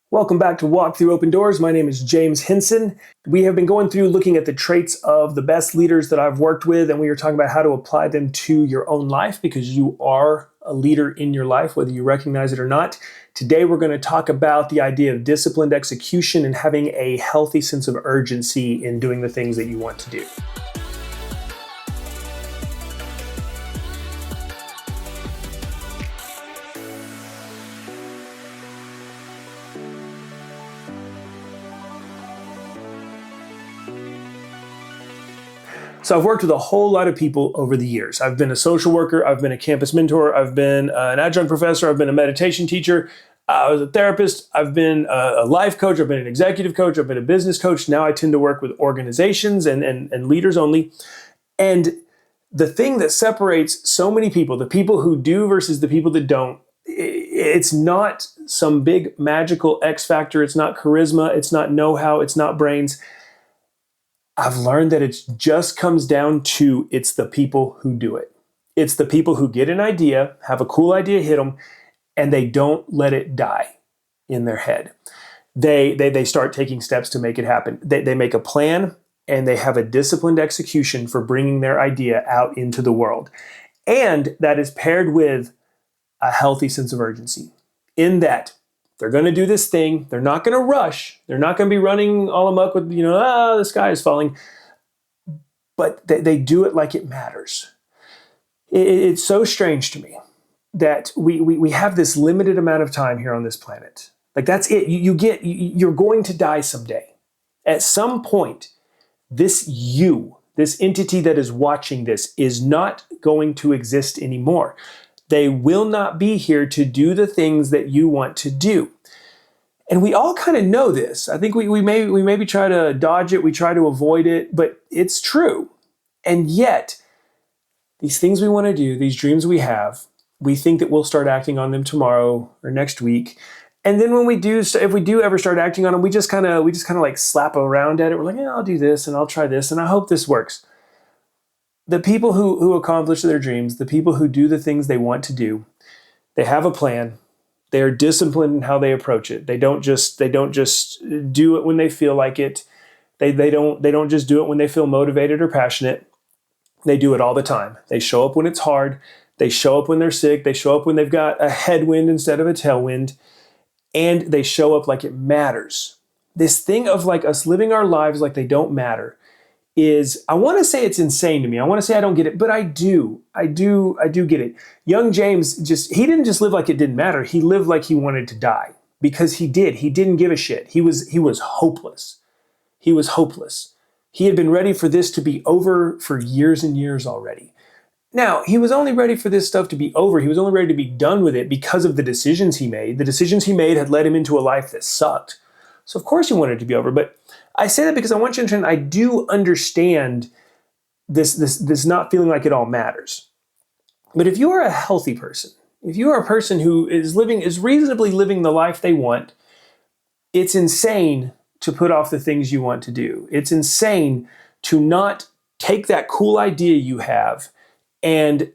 Welcome back to Walk Through Open Doors. My name is James Henson. We have been going through looking at the traits of the best leaders that I've worked with, and we are talking about how to apply them to your own life because you are a leader in your life, whether you recognize it or not. Today, we're going to talk about the idea of disciplined execution and having a healthy sense of urgency in doing the things that you want to do. So I've worked with a whole lot of people over the years. I've been a social worker, I've been a campus mentor, I've been an adjunct professor, I've been a meditation teacher, I was a therapist, I've been a life coach, I've been an executive coach, I've been a business coach. Now I tend to work with organizations and leaders only. And the thing that separates so many people, the people who do versus the people that don't, it's not some big magical X factor, it's not charisma, it's not know-how, it's not brains. I've learned that it just comes down to it's the people who do it. It's the people who get an idea, have a cool idea hit them, and they don't let it die in their head. They start taking steps to make it happen. They make a plan, and they have a disciplined execution for bringing their idea out into the world. And that is paired with a healthy sense of urgency in that they're going to do this thing. They're not going to rush. They're not going to be running all amok with, the sky is falling. But they do it like it matters. It's so strange to me that we have this limited amount of time here on this planet. Like that's it. You're going to die someday. At some point, this entity that is watching this is not going to exist anymore. They will not be here to do the things that you want to do. And we all kind of know this. I think we maybe try to dodge it, we try to avoid it, but it's true. And yet, these things we want to do, these dreams we have, we think that we'll start acting on them tomorrow or next week. And then when we do, if we do ever start acting on them, we just kind of like slap around at it. We're like, yeah, I'll do this and I'll try this and I hope this works. The people who accomplish their dreams, the people who do the things they want to do, they have a plan. They are disciplined in how they approach it. They don't just do it when they feel like it. They don't just do it when they feel motivated or passionate. They do it all the time. They show up when it's hard. They show up when they're sick. They show up when they've got a headwind instead of a tailwind. And they show up like it matters. This thing of like us living our lives like they don't matter is, I want to say it's insane to me. I want to say I don't get it, but I do get it. Young James he didn't just live like it didn't matter. He lived like he wanted to die because he did. He didn't give a shit. He was hopeless. He was hopeless. He had been ready for this to be over for years and years already. Now, he was only ready for this stuff to be over. He was only ready to be done with it because of the decisions he made. The decisions he made had led him into a life that sucked. So of course he wanted it to be over, but I say that because I want you to understand I do understand this not feeling like it all matters. But if you are a healthy person, if you are a person who is reasonably living the life they want, it's insane to put off the things you want to do. It's insane to not take that cool idea you have and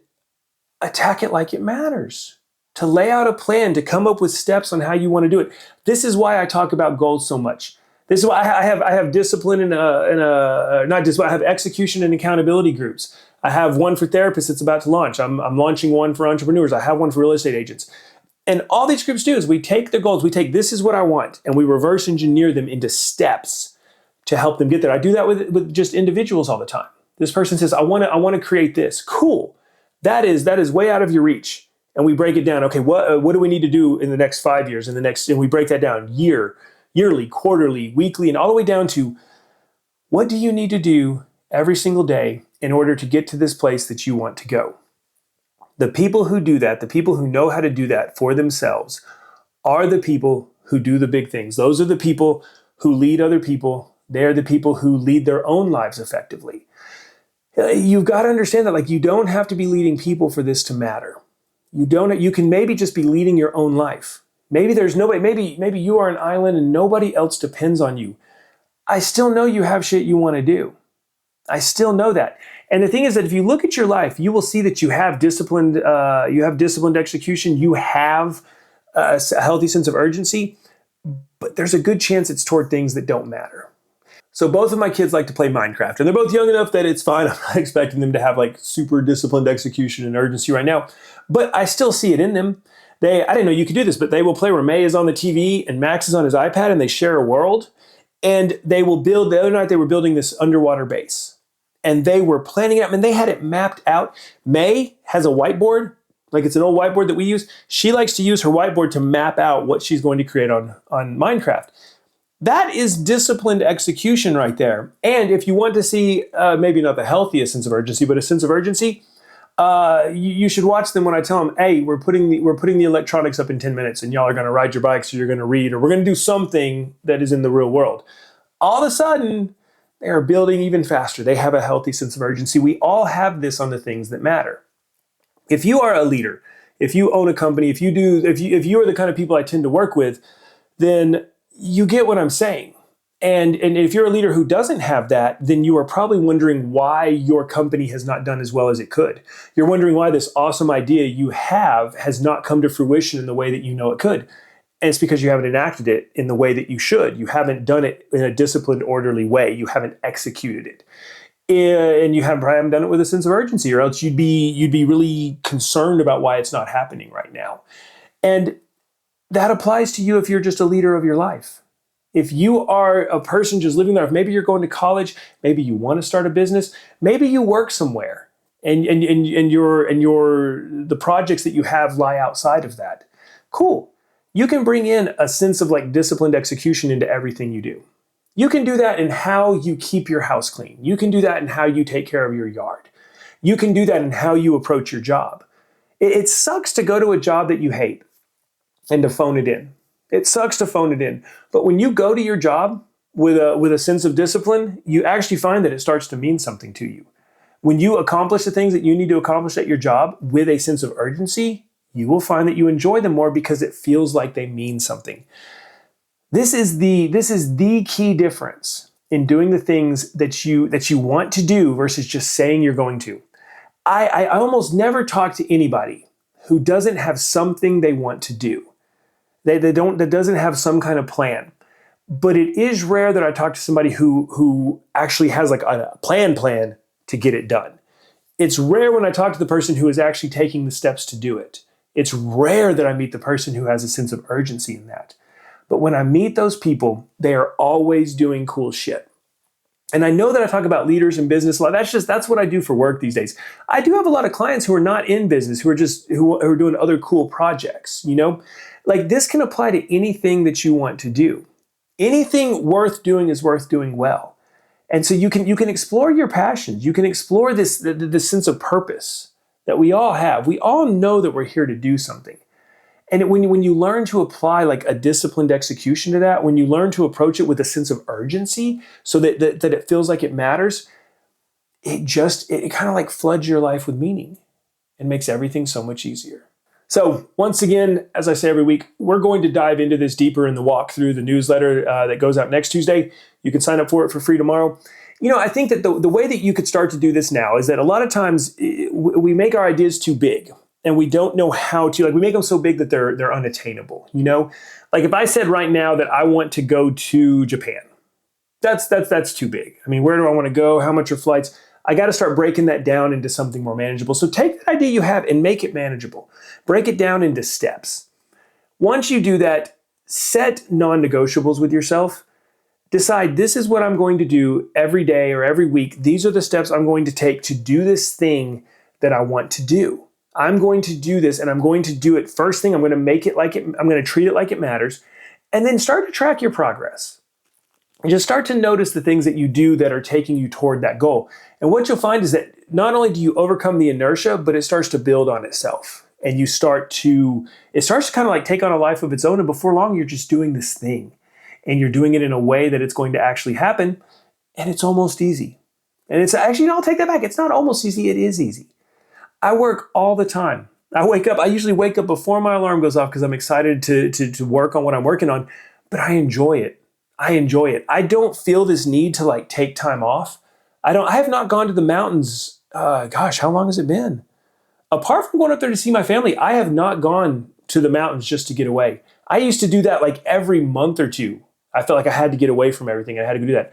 attack it like it matters. To lay out a plan, to come up with steps on how you want to do it. This is why I talk about goals so much. This is why I have discipline I have execution and accountability groups. I have one for therapists that's about to launch. I'm launching one for entrepreneurs. I have one for real estate agents. And all these groups do is we take the goals, we take this is what I want, and we reverse engineer them into steps to help them get there. I do that with just individuals all the time. This person says, I want to create this. Cool. That is way out of your reach. And we break it down. Okay, what do we need to do in the next 5 years? And we break that down yearly, quarterly, weekly, and all the way down to what do you need to do every single day in order to get to this place that you want to go? The people who do that, the people who know how to do that for themselves, are the people who do the big things. Those are the people who lead other people. They're the people who lead their own lives effectively. You've got to understand that you don't have to be leading people for this to matter. You can maybe just be leading your own life. Maybe there's nobody, maybe you are an island and nobody else depends on you. I still know you have shit you want to do. I still know that. And the thing is that if you look at your life, you will see that you have disciplined execution, you have a healthy sense of urgency, but there's a good chance it's toward things that don't matter. So both of my kids like to play Minecraft, and they're both young enough that it's fine. I'm not expecting them to have like super disciplined execution and urgency right now, but I still see it in them. I didn't know you could do this, but they will play where May is on the TV and Max is on his iPad and they share a world. And they will build, the other night they were building this underwater base. And they were planning it out, and they had it mapped out. May has a whiteboard, like it's an old whiteboard that we use. She likes to use her whiteboard to map out what she's going to create on Minecraft. That is disciplined execution right there. And if you want to see maybe not the healthiest sense of urgency, but a sense of urgency, you should watch them when I tell them, hey, we're putting the electronics up in 10 minutes and y'all are going to ride your bikes or you're going to read or we're going to do something that is in the real world. All of a sudden, they are building even faster. They have a healthy sense of urgency. We all have this on the things that matter. If you are a leader, if you own a company, if you are the kind of people I tend to work with, then you get what I'm saying. And if you're a leader who doesn't have that, then you are probably wondering why your company has not done as well as it could. You're wondering why this awesome idea you have has not come to fruition in the way that you know it could. And it's because you haven't enacted it in the way that you should. You haven't done it in a disciplined, orderly way. You haven't executed it. And you probably haven't done it with a sense of urgency, or else you'd be really concerned about why it's not happening right now. And that applies to you if you're just a leader of your life. If you are a person just living there, if maybe you're going to college, maybe you want to start a business, maybe you work somewhere, and the projects that you have lie outside of that. Cool. You can bring in a sense of like disciplined execution into everything you do. You can do that in how you keep your house clean. You can do that in how you take care of your yard. You can do that in how you approach your job. It sucks to go to a job that you hate and to phone it in. It sucks to phone it in. But when you go to your job with a sense of discipline, you actually find that it starts to mean something to you. When you accomplish the things that you need to accomplish at your job with a sense of urgency, you will find that you enjoy them more because it feels like they mean something. This is the key difference in doing the things that you want to do versus just saying you're going to. I almost never talk to anybody who doesn't have something they want to do. That doesn't have some kind of plan. But it is rare that I talk to somebody who actually has like a plan to get it done. It's rare when I talk to the person who is actually taking the steps to do it. It's rare that I meet the person who has a sense of urgency in that. But when I meet those people, they are always doing cool shit. And I know that I talk about leaders in business a lot. That's what I do for work these days. I do have a lot of clients who are not in business, who are doing other cool projects, you know? Like this can apply to anything that you want to do. Anything worth doing is worth doing well. And so you can explore your passions. You can explore this sense of purpose that we all have. We all know that we're here to do something. And when you learn to apply like a disciplined execution to that, when you learn to approach it with a sense of urgency so that it feels like it matters, it kind of like floods your life with meaning and makes everything so much easier. So once again, as I say every week, we're going to dive into this deeper in the walkthrough, the newsletter that goes out next Tuesday. You can sign up for it for free tomorrow. You know, I think that the way that you could start to do this now is that a lot of times we make our ideas too big and we don't know how to, like we make them so big that they're unattainable, you know? Like if I said right now that I want to go to Japan, that's too big. I mean, where do I want to go? How much are flights? I got to start breaking that down into something more manageable. So take that idea you have and make it manageable. Break it down into steps. Once you do that, set non-negotiables with yourself. Decide this is what I'm going to do every day or every week. These are the steps I'm going to take to do this thing that I want to do. I'm going to do this and I'm going to do it first thing. I'm going to treat it like it matters. And then start to track your progress. And just start to notice the things that you do that are taking you toward that goal. And what you'll find is that not only do you overcome the inertia, but it starts to build on itself. And it starts to kind of like take on a life of its own. And before long, you're just doing this thing. And you're doing it in a way that it's going to actually happen. And it's almost easy. And it's actually, I'll take that back. It's not almost easy. It is easy. I work all the time. I usually wake up before my alarm goes off because I'm excited to work on what I'm working on. But I enjoy it. I don't feel this need to like take time off. I have not gone to the mountains. How long has it been? Apart from going up there to see my family, I have not gone to the mountains just to get away. I used to do that like every month or two. I felt like I had to get away from everything. I had to go do that.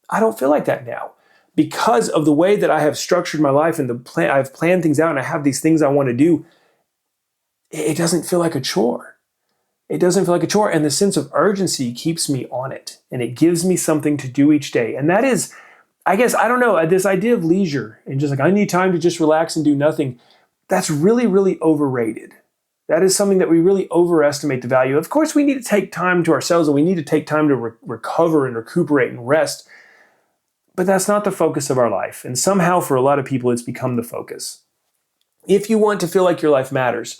I don't feel like that now because of the way that I have structured my life and I've planned things out and I have these things I want to do. It doesn't feel like a chore. It doesn't feel like a chore. And the sense of urgency keeps me on it. And it gives me something to do each day. And that is, I guess, I don't know, this idea of leisure and just like, I need time to just relax and do nothing. That's really, really overrated. That is something that we really overestimate the value of. Of course, we need to take time to ourselves and we need to take time to recover and recuperate and rest. But that's not the focus of our life. And somehow for a lot of people, it's become the focus. If you want to feel like your life matters,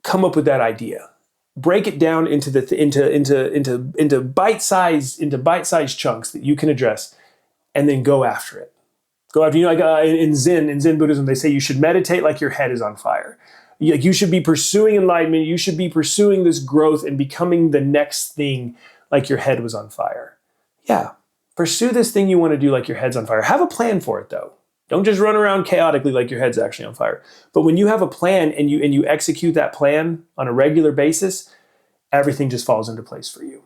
come up with that idea. Break it down into bite-sized chunks that you can address, and then go after it. Go after, like in Zen Buddhism, they say you should meditate like your head is on fire. You should be pursuing enlightenment. You should be pursuing this growth and becoming the next thing like your head was on fire. Yeah, pursue this thing you want to do like your head's on fire. Have a plan for it though. Don't just run around chaotically like your head's actually on fire. But when you have a plan and you execute that plan on a regular basis, everything just falls into place for you.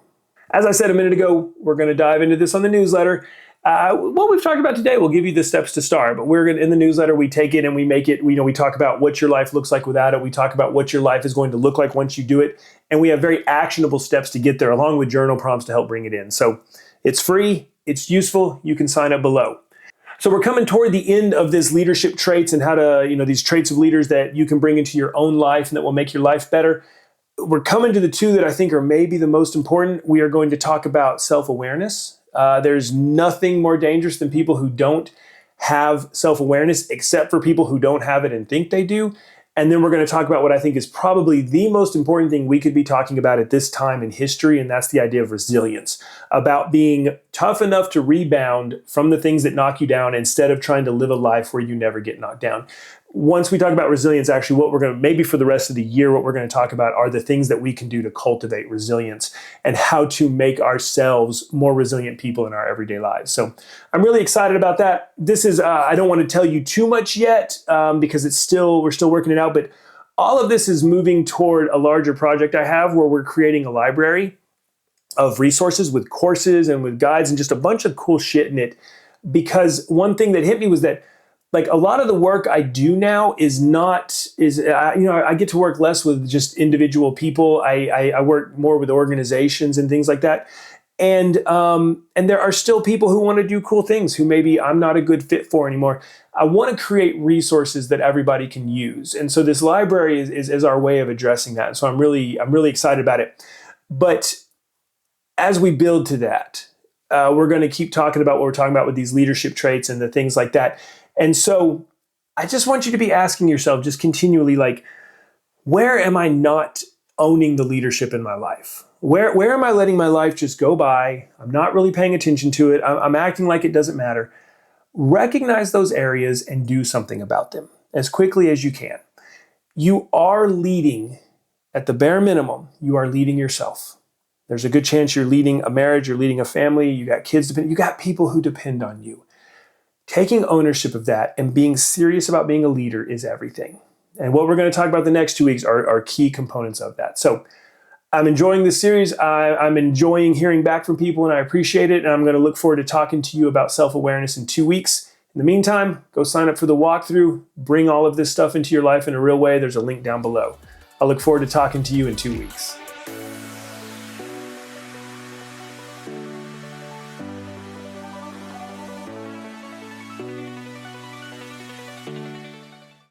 As I said a minute ago, we're going to dive into this on the newsletter. What we've talked about today, we'll give you the steps to start, but in the newsletter, we take it and we make it, we talk about what your life looks like without it. We talk about what your life is going to look like once you do it. And we have very actionable steps to get there along with journal prompts to help bring it in. So it's free, it's useful. You can sign up below. So we're coming toward the end of this leadership traits and how to, these traits of leaders that you can bring into your own life and that will make your life better. We're coming to the two that I think are maybe the most important. We are going to talk about self-awareness. There's nothing more dangerous than people who don't have self-awareness, except for people who don't have it and think they do. And then we're going to talk about what I think is probably the most important thing we could be talking about at this time in history, and that's the idea of resilience, about being tough enough to rebound from the things that knock you down instead of trying to live a life where you never get knocked down. Once we talk about resilience, actually what we're going to, maybe for the rest of the year, what we're going to talk about are the things that we can do to cultivate resilience and how to make ourselves more resilient people in our everyday lives. So I'm really excited about that. This is, I don't want to tell you too much yet because we're still working it out, but all of this is moving toward a larger project I have where we're creating a library of resources with courses and with guides and just a bunch of cool shit in it. Because one thing that hit me was that like a lot of the work I do now I get to work less with just individual people. I work more with organizations and things like that. And there are still people who want to do cool things who maybe I'm not a good fit for anymore. I want to create resources that everybody can use. And so this library is our way of addressing that. And so I'm really excited about it. But as we build to that, we're going to keep talking about what we're talking about with these leadership traits and the things like that. And so I just want you to be asking yourself just continually, like, where am I not owning the leadership in my life? Where am I letting my life just go by? I'm not really paying attention to it. I'm acting like it doesn't matter. Recognize those areas and do something about them as quickly as you can. You are leading, at the bare minimum, you are leading yourself. There's a good chance you're leading a marriage, you're leading a family, you got kids, you got people who depend on you. Taking ownership of that and being serious about being a leader is everything. And what we're going to talk about the next 2 weeks are key components of that. So I'm enjoying this series. I'm enjoying hearing back from people and I appreciate it. And I'm going to look forward to talking to you about self-awareness in 2 weeks. In the meantime, go sign up for the walkthrough. Bring all of this stuff into your life in a real way. There's a link down below. I look forward to talking to you in 2 weeks.